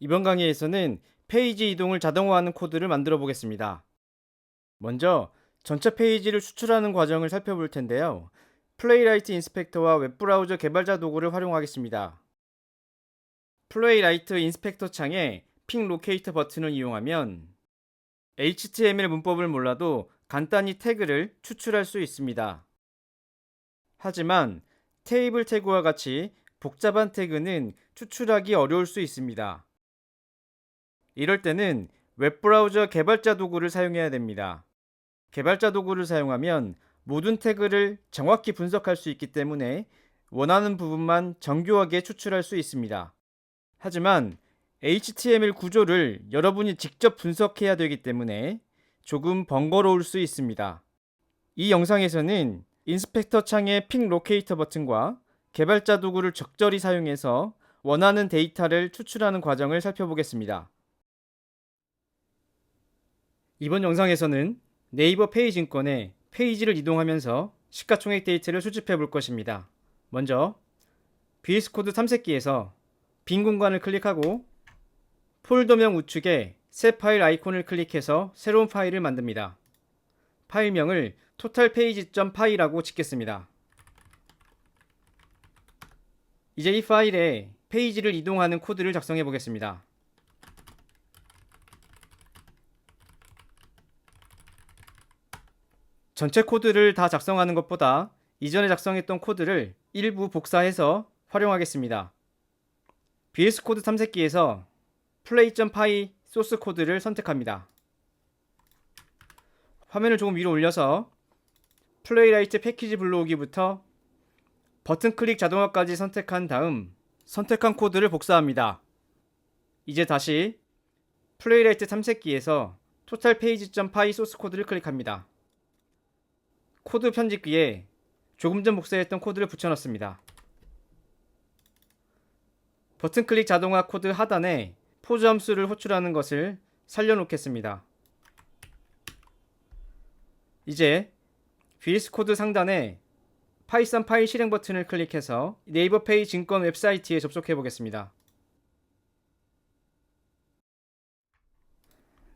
이번 강의에서는 페이지 이동을 자동화하는 코드를 만들어 보겠습니다. 먼저 전체 페이지를 추출하는 과정을 살펴볼 텐데요. 플레이라이트 인스펙터와 웹브라우저 개발자 도구를 활용하겠습니다. 플레이라이트 인스펙터 창에 픽 로케이터 버튼을 이용하면 HTML 문법을 몰라도 간단히 태그를 추출할 수 있습니다. 하지만 테이블 태그와 같이 복잡한 태그는 추출하기 어려울 수 있습니다. 이럴 때는 웹브라우저 개발자 도구를 사용해야 됩니다. 개발자 도구를 사용하면 모든 태그를 정확히 분석할 수 있기 때문에 원하는 부분만 정교하게 추출할 수 있습니다. 하지만 HTML 구조를 여러분이 직접 분석해야 되기 때문에 조금 번거로울 수 있습니다. 이 영상에서는 인스펙터 창의 픽 로케이터 버튼과 개발자 도구를 적절히 사용해서 원하는 데이터를 추출하는 과정을 살펴보겠습니다. 이번 영상에서는 네이버 페이지 인권에 페이지를 이동하면서 시가총액 데이터를 수집해 볼 것입니다. 먼저 VS 코드 탐색기에서 빈 공간을 클릭하고 폴더명 우측에 새 파일 아이콘을 클릭해서 새로운 파일을 만듭니다. 파일명을 totalpage.py라고 짓겠습니다. 이제 이 파일에 페이지를 이동하는 코드를 작성해 보겠습니다. 전체 코드를 다 작성하는 것보다 이전에 작성했던 코드를 일부 복사해서 활용하겠습니다. VS 코드 탐색기에서 play.py 소스 코드를 선택합니다. 화면을 조금 위로 올려서 플레이라이트 패키지 불러오기부터 버튼 클릭 자동화까지 선택한 다음 선택한 코드를 복사합니다. 이제 다시 플레이라이트 탐색기에서 totalpage.py 소스 코드를 클릭합니다. 코드 편집기에 조금 전 복사했던 코드를 붙여넣습니다. 버튼 클릭 자동화 코드 하단에 포즈 함수를 호출하는 것을 살려놓겠습니다. 이제 VS 코드 상단에 파이썬 파일 실행 버튼을 클릭해서 네이버 페이지 인권 웹사이트에 접속해 보겠습니다.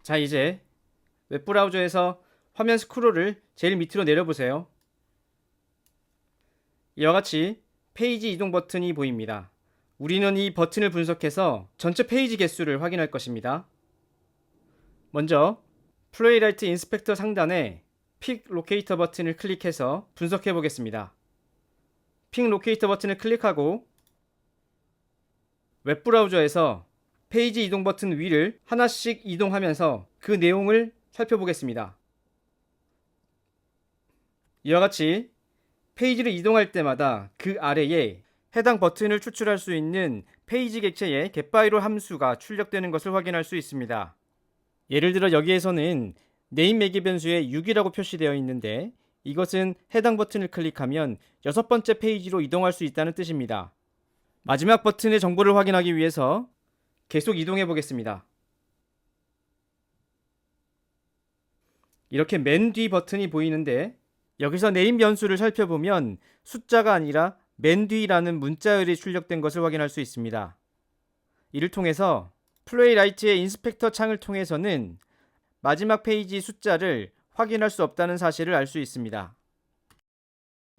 자, 이제 웹브라우저에서 화면 스크롤을 제일 밑으로 내려보세요. 이와 같이 페이지 이동 버튼이 보입니다. 우리는 이 버튼을 분석해서 전체 페이지 개수를 확인할 것입니다. 먼저 플레이라이트 인스펙터 상단에 픽 로케이터 버튼을 클릭해서 분석해 보겠습니다. 픽 로케이터 버튼을 클릭하고 웹브라우저에서 페이지 이동 버튼 위를 하나씩 이동하면서 그 내용을 살펴보겠습니다. 이와 같이 페이지를 이동할 때마다 그 아래에 해당 버튼을 추출할 수 있는 페이지 객체의 getFile 함수가 출력되는 것을 확인할 수 있습니다. 예를 들어 여기에서는 네임 매개 변수에 6이라고 표시되어 있는데 이것은 해당 버튼을 클릭하면 6번째 페이지로 이동할 수 있다는 뜻입니다. 마지막 버튼의 정보를 확인하기 위해서 계속 이동해 보겠습니다. 이렇게 맨 뒤 버튼이 보이는데 여기서 네임 변수를 살펴보면 숫자가 아니라 맨 뒤라는 문자열이 출력된 것을 확인할 수 있습니다. 이를 통해서 플레이라이트의 인스펙터 창을 통해서는 마지막 페이지 숫자를 확인할 수 없다는 사실을 알 수 있습니다.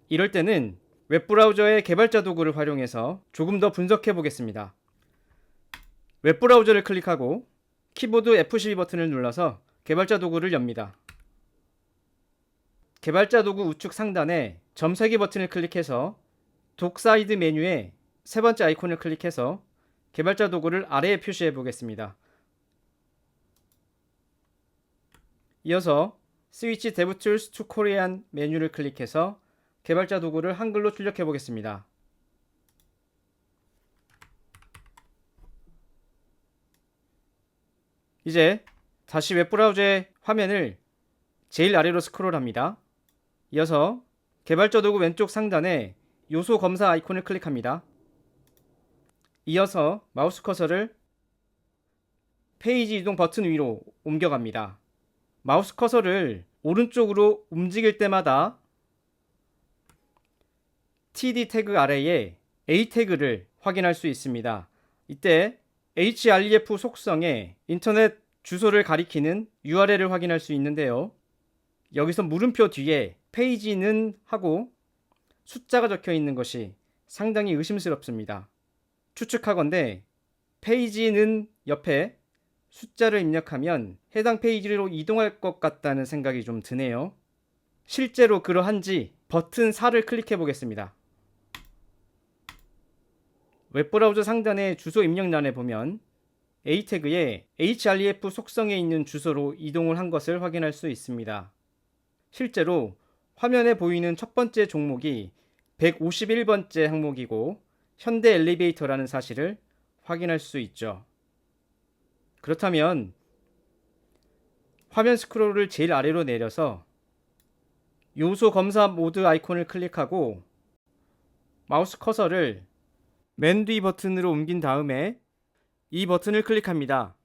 이럴 때는 웹브라우저의 개발자 도구를 활용해서 조금 더 분석해 보겠습니다. 웹브라우저를 클릭하고 키보드 F12 버튼을 눌러서 개발자 도구를 엽니다. 개발자 도구 우측 상단에 점세기 버튼을 클릭해서 독사이드 메뉴에 세 번째 아이콘을 클릭해서 개발자 도구를 아래에 표시해 보겠습니다. 이어서 스위치 DevTools to Korean 메뉴를 클릭해서 개발자 도구를 한글로 출력해 보겠습니다. 이제 다시 웹브라우저의 화면을 제일 아래로 스크롤합니다. 이어서 개발자 도구 왼쪽 상단에 요소 검사 아이콘을 클릭합니다. 이어서 마우스 커서를 페이지 이동 버튼 위로 옮겨갑니다. 마우스 커서를 오른쪽으로 움직일 때마다 TD 태그 아래에 A 태그를 확인할 수 있습니다. 이때 href 속성에 인터넷 주소를 가리키는 URL을 확인할 수 있는데요. 여기서 물음표 뒤에 페이지는 하고 숫자가 적혀 있는 것이 상당히 의심스럽습니다. 추측하건대 페이지는 옆에 숫자를 입력하면 해당 페이지로 이동할 것 같다는 생각이 좀 드네요. 실제로 그러한지 버튼 4를 클릭해 보겠습니다. 웹브라우저 상단의 주소 입력란에 보면 A 태그에 href 속성에 있는 주소로 이동을 한 것을 확인할 수 있습니다. 실제로 화면에 보이는 첫 번째 종목이 151번째 항목이고 현대 엘리베이터라는 사실을 확인할 수 있죠. 그렇다면 화면 스크롤을 제일 아래로 내려서 요소 검사 모드 아이콘을 클릭하고 마우스 커서를 맨 뒤 버튼으로 옮긴 다음에 이 버튼을 클릭합니다.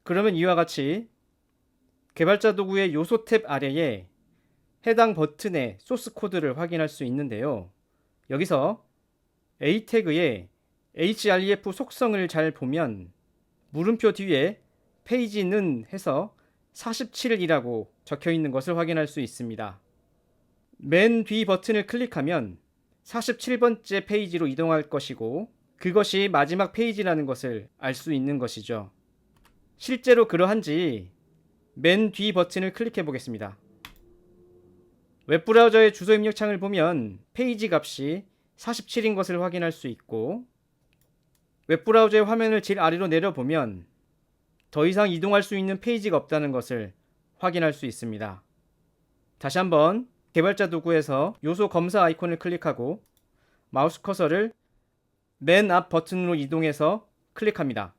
그러면 이와 같이 개발자 도구의 요소 탭 아래에 해당 버튼의 소스 코드를 확인할 수 있는데요. 여기서 A 태그의 href 속성을 잘 보면 물음표 뒤에 페이지는 해서 47이라고 적혀 있는 것을 확인할 수 있습니다. 맨 뒤 버튼을 클릭하면 47번째 페이지로 이동할 것이고 그것이 마지막 페이지라는 것을 알 수 있는 것이죠. 실제로 그러한지 맨 뒤 버튼을 클릭해 보겠습니다. 웹브라우저의 주소 입력 창을 보면 페이지 값이 47인 것을 확인할 수 있고 웹브라우저의 화면을 제일 아래로 내려보면 더 이상 이동할 수 있는 페이지가 없다는 것을 확인할 수 있습니다. 다시 한번 개발자 도구에서 요소 검사 아이콘을 클릭하고 마우스 커서를 맨 앞 버튼으로 이동해서 클릭합니다.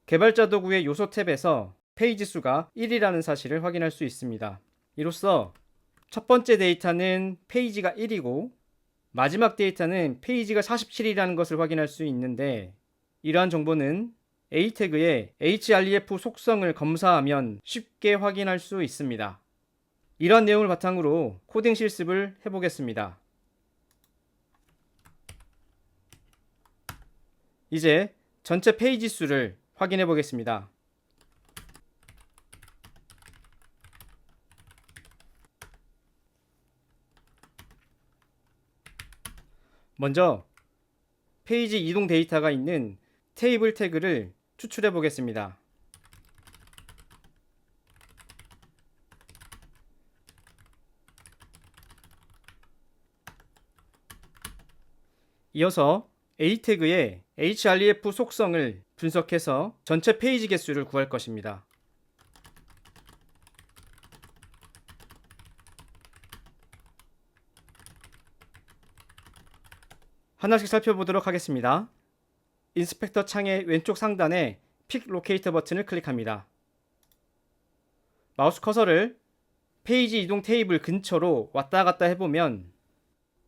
개발자 도구의 요소 탭에서 페이지 수가 1이라는 사실을 확인할 수 있습니다. 이로써 첫 번째 데이터는 페이지가 1이고 마지막 데이터는 페이지가 47이라는 것을 확인할 수 있는데 이러한 정보는 A 태그의 href 속성을 검사하면 쉽게 확인할 수 있습니다. 이러한 내용을 바탕으로 코딩 실습을 해보겠습니다. 이제 전체 페이지 수를 확인해 보겠습니다. 먼저 페이지 이동 데이터가 있는 테이블 태그를 추출해 보겠습니다. 이어서 A 태그의 href 속성을 분석해서 전체 페이지 개수를 구할 것입니다. 하나씩 살펴보도록 하겠습니다. 인스펙터 창의 왼쪽 상단에 픽 로케이터 버튼을 클릭합니다. 마우스 커서를 페이지 이동 테이블 근처로 왔다 갔다 해보면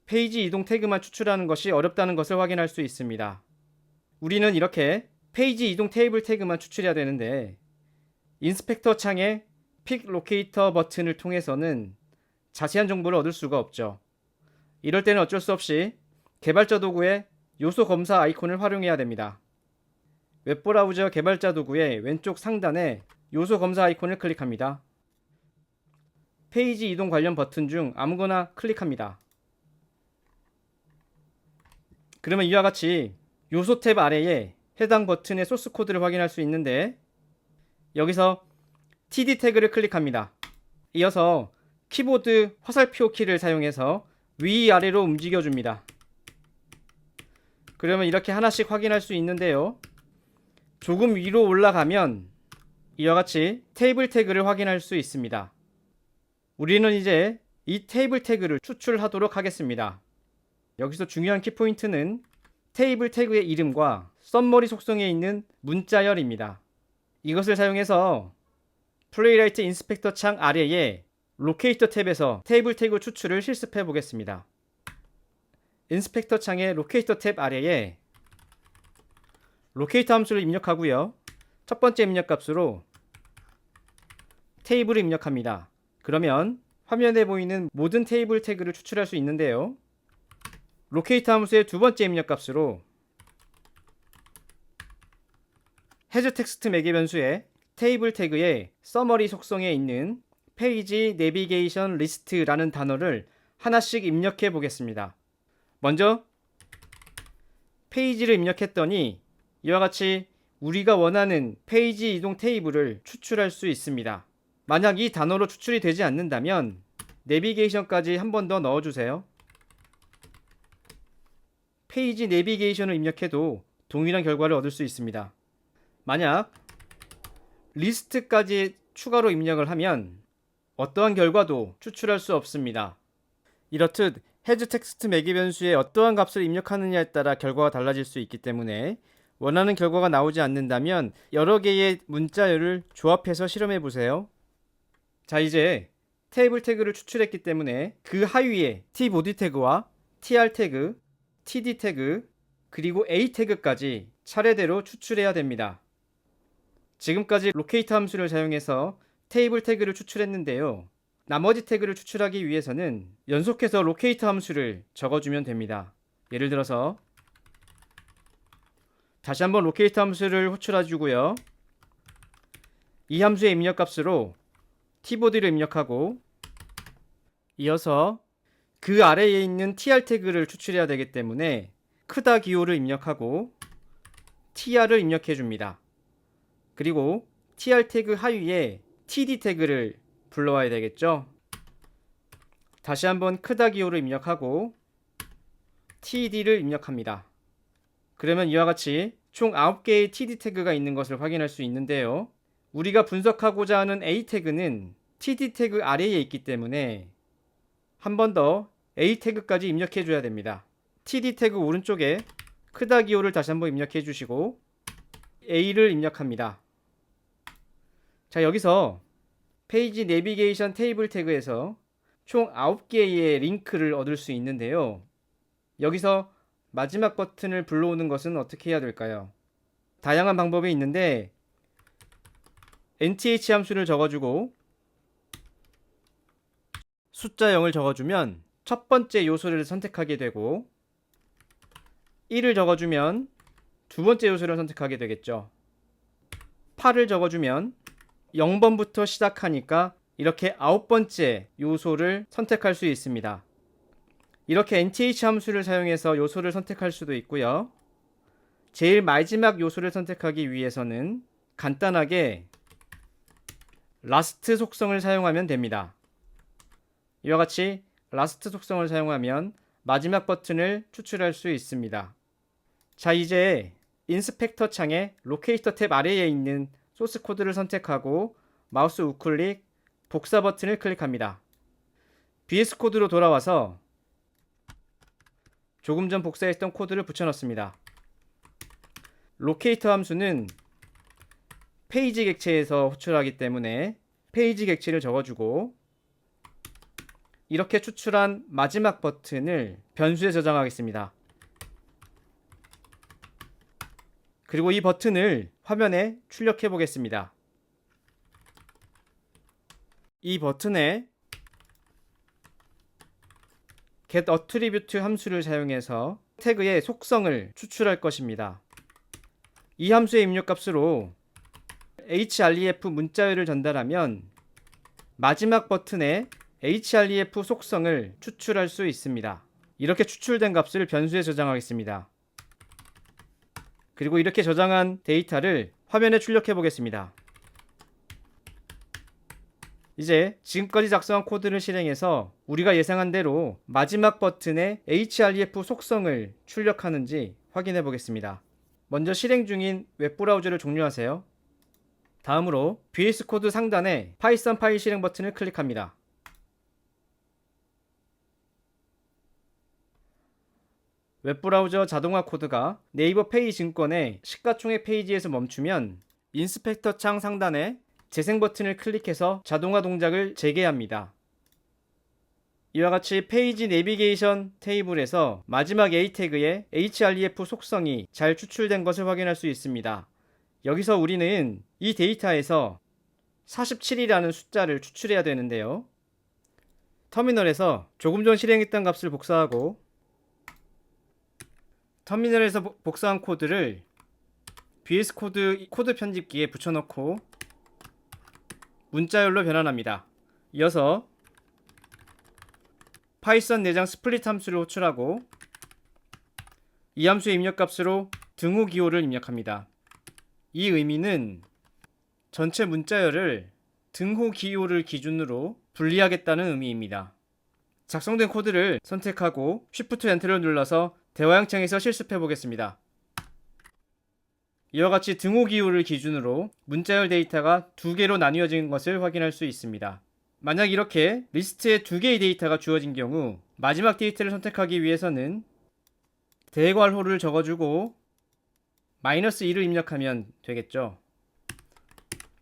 페이지 이동 태그만 추출하는 것이 어렵다는 것을 확인할 수 있습니다. 우리는 이렇게 페이지 이동 테이블 태그만 추출해야 되는데 인스펙터 창의 픽 로케이터 버튼을 통해서는 자세한 정보를 얻을 수가 없죠. 이럴 때는 어쩔 수 없이 개발자 도구의 요소 검사 아이콘을 활용해야 됩니다. 웹브라우저 개발자 도구의 왼쪽 상단에 요소 검사 아이콘을 클릭합니다. 페이지 이동 관련 버튼 중 아무거나 클릭합니다. 그러면 이와 같이 요소 탭 아래에 해당 버튼의 소스 코드를 확인할 수 있는데 여기서 td 태그를 클릭합니다. 이어서 키보드 화살표 키를 사용해서 위아래로 움직여줍니다. 그러면 이렇게 하나씩 확인할 수 있는데요. 조금 위로 올라가면 이와 같이 테이블 태그를 확인할 수 있습니다. 우리는 이제 이 테이블 태그를 추출하도록 하겠습니다. 여기서 중요한 키포인트는 테이블 태그의 이름과 썸머리 속성에 있는 문자열입니다. 이것을 사용해서 플레이라이트 인스펙터 창 아래에 로케이터 탭에서 테이블 태그 추출을 실습해 보겠습니다. 인스펙터 창의 로케이터 탭 아래에 로케이터 함수를 입력하고요. 첫 번째 입력 값으로 테이블을 입력합니다. 그러면 화면에 보이는 모든 테이블 태그를 추출할 수 있는데요. 로케이터 함수의 두 번째 입력 값으로 헤즈텍스트 매개 변수에 테이블 태그의 서머리 속성에 있는 페이지 내비게이션 리스트라는 단어를 하나씩 입력해 보겠습니다. 먼저 페이지를 입력했더니 이와 같이 우리가 원하는 페이지 이동 테이블을 추출할 수 있습니다. 만약 이 단어로 추출이 되지 않는다면 내비게이션까지 한 번 더 넣어주세요. 페이지 내비게이션을 입력해도 동일한 결과를 얻을 수 있습니다. 만약 리스트까지 추가로 입력을 하면 어떠한 결과도 추출할 수 없습니다. 이렇듯 헤즈텍스트 매개 변수에 어떠한 값을 입력하느냐에 따라 결과가 달라질 수 있기 때문에 원하는 결과가 나오지 않는다면 여러 개의 문자열을 조합해서 실험해 보세요. 자, 이제 테이블 태그를 추출했기 때문에 그 하위에 tbody 태그와 tr 태그, td 태그, 그리고 a 태그까지 차례대로 추출해야 됩니다. 지금까지 로케이트 함수를 사용해서 테이블 태그를 추출했는데요. 나머지 태그를 추출하기 위해서는 연속해서 로케이트 함수를 적어주면 됩니다. 예를 들어서 다시 한번 로케이트 함수를 호출해주고요. 이 함수의 입력값으로 tbody를 입력하고 이어서 그 아래에 있는 tr 태그를 추출해야 되기 때문에 크다 기호를 입력하고 tr을 입력해 줍니다. 그리고 tr 태그 하위에 td 태그를 불러와야 되겠죠. 다시 한번 크다 기호를 입력하고 td를 입력합니다. 그러면 이와 같이 총 9개의 td 태그가 있는 것을 확인할 수 있는데요. 우리가 분석하고자 하는 a 태그는 td 태그 아래에 있기 때문에 한 번 더 a 태그까지 입력해 줘야 됩니다. td 태그 오른쪽에 크다 기호를 다시 한번 입력해 주시고 a를 입력합니다. 자, 여기서 페이지 내비게이션 테이블 태그에서 총 9개의 링크를 얻을 수 있는데요. 여기서 마지막 버튼을 불러오는 것은 어떻게 해야 될까요? 다양한 방법이 있는데 nth 함수를 적어주고 숫자 0을 적어주면 첫 번째 요소를 선택하게 되고 1을 적어주면 두 번째 요소를 선택하게 되겠죠. 8을 적어주면 0번부터 시작하니까 이렇게 9번째 요소를 선택할 수 있습니다. 이렇게 nth 함수를 사용해서 요소를 선택할 수도 있고요. 제일 마지막 요소를 선택하기 위해서는 간단하게 last 속성을 사용하면 됩니다. 이와 같이 last 속성을 사용하면 마지막 버튼을 추출할 수 있습니다. 자, 이제 인스펙터 창에 로케이터 탭 아래에 있는 소스 코드를 선택하고 마우스 우클릭 복사 버튼을 클릭합니다. VS 코드로 돌아와서 조금 전 복사했던 코드를 붙여넣습니다. 로케이터 함수는 페이지 객체에서 호출하기 때문에 페이지 객체를 적어주고 이렇게 추출한 마지막 버튼을 변수에 저장하겠습니다. 그리고 이 버튼을 화면에 출력해 보겠습니다. 이 버튼에 getAttribute 함수를 사용해서 태그의 속성을 추출할 것입니다. 이 함수의 입력값으로 href 문자열을 전달하면 마지막 버튼에 href 속성을 추출할 수 있습니다. 이렇게 추출된 값을 변수에 저장하겠습니다. 그리고 이렇게 저장한 데이터를 화면에 출력해 보겠습니다. 이제 지금까지 작성한 코드를 실행해서 우리가 예상한 대로 마지막 버튼에 href 속성을 출력하는지 확인해 보겠습니다. 먼저 실행 중인 웹브라우저를 종료하세요. 다음으로 VS 코드 상단에 파이썬 파일 실행 버튼을 클릭합니다. 웹브라우저 자동화 코드가 네이버 페이 증권의 시가총액 페이지에서 멈추면 인스펙터 창 상단에 재생 버튼을 클릭해서 자동화 동작을 재개합니다. 이와 같이 페이지 내비게이션 테이블에서 마지막 A 태그의 href 속성이 잘 추출된 것을 확인할 수 있습니다. 여기서 우리는 이 데이터에서 47이라는 숫자를 추출해야 되는데요. 터미널에서 조금 전 실행했던 값을 복사하고 터미널에서 복사한 코드를 VS 코드 편집기에 붙여넣고 문자열로 변환합니다. 이어서 파이썬 내장 스플릿 함수를 호출하고 이 함수의 입력값으로 등호 기호를 입력합니다. 이 의미는 전체 문자열을 등호 기호를 기준으로 분리하겠다는 의미입니다. 작성된 코드를 선택하고 Shift Enter를 눌러서 대화형 창에서 실습해 보겠습니다. 이와 같이 등호 기호를 기준으로 문자열 데이터가 두 개로 나뉘어진 것을 확인할 수 있습니다. 만약 이렇게 리스트에 두 개의 데이터가 주어진 경우 마지막 데이터를 선택하기 위해서는 대괄호를 적어주고 -2를 입력하면 되겠죠.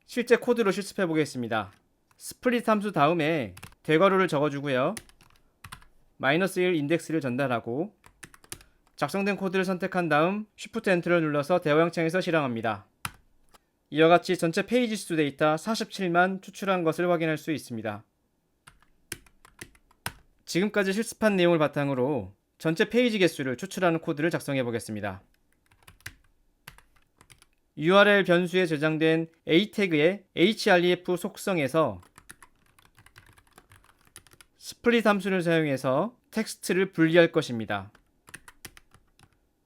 실제 코드로 실습해 보겠습니다. 스플릿 함수 다음에 대괄호를 적어주고요. -1 인덱스를 전달하고 작성된 코드를 선택한 다음 Shift Enter를 눌러서 대화형 창에서 실행합니다. 이와 같이 전체 페이지 수 데이터 47만 추출한 것을 확인할 수 있습니다. 지금까지 실습한 내용을 바탕으로 전체 페이지 개수를 추출하는 코드를 작성해 보겠습니다. URL 변수에 저장된 A 태그의 href 속성에서 스플릿 함수를 사용해서 텍스트를 분리할 것입니다.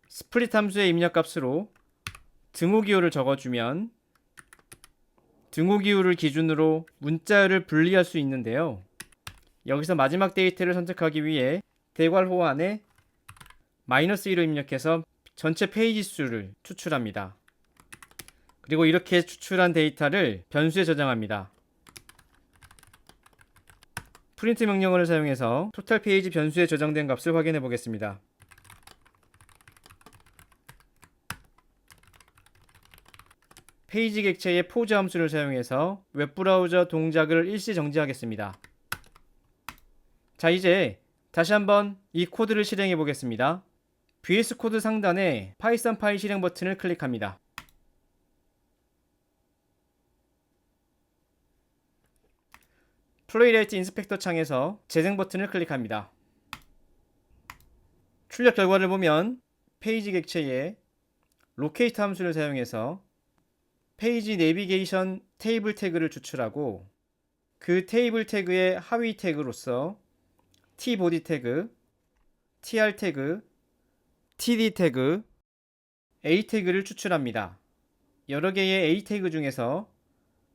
스플릿 함수의 입력값으로 등호 기호를 적어주면 등호 기호를 기준으로 문자열을 분리할 수 있는데요. 여기서 마지막 데이터를 선택하기 위해 대괄호 안에 -1을 입력해서 전체 페이지 수를 추출합니다. 그리고 이렇게 추출한 데이터를 변수에 저장합니다. 프린트 명령어를 사용해서 토탈 페이지 변수에 저장된 값을 확인해 보겠습니다. 페이지 객체의 포즈 함수를 사용해서 웹브라우저 동작을 일시 정지하겠습니다. 자, 이제 다시 한번 이 코드를 실행해 보겠습니다. VS 코드 상단에 파이썬 파일 실행 버튼을 클릭합니다. 플레이레이트 인스펙터 창에서 재생 버튼을 클릭합니다. 출력 결과를 보면 페이지 객체에 로케이트 함수를 사용해서 페이지 내비게이션 테이블 태그를 추출하고 그 테이블 태그의 하위 태그로서 tbody 태그, tr 태그, td 태그, a 태그를 추출합니다. 여러 개의 a 태그 중에서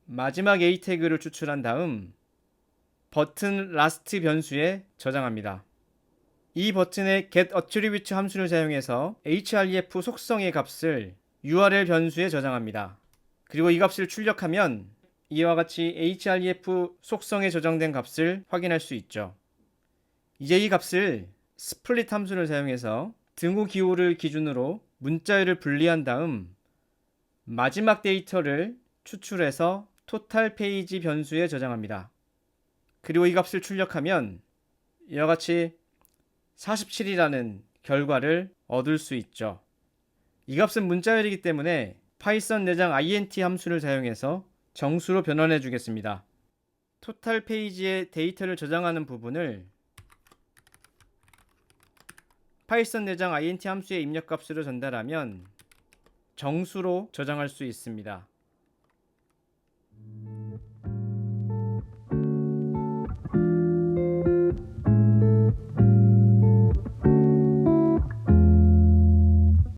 마지막 a 태그를 추출한 다음 버튼 last 변수에 저장합니다. 이 버튼의 getAttribute 함수를 사용해서 href 속성의 값을 URL 변수에 저장합니다. 그리고 이 값을 출력하면 이와 같이 href 속성에 저장된 값을 확인할 수 있죠. 이제 이 값을 스플릿 함수를 사용해서 등호 기호를 기준으로 문자열을 분리한 다음 마지막 데이터를 추출해서 토탈 페이지 변수에 저장합니다. 그리고 이 값을 출력하면 이와 같이 47이라는 결과를 얻을 수 있죠. 이 값은 문자열이기 때문에 파이썬 내장 int 함수를 사용해서 정수로 변환해 주겠습니다. 토탈 페이지에 데이터를 저장하는 부분을 파이썬 내장 int 함수의 입력값으로 전달하면 정수로 저장할 수 있습니다.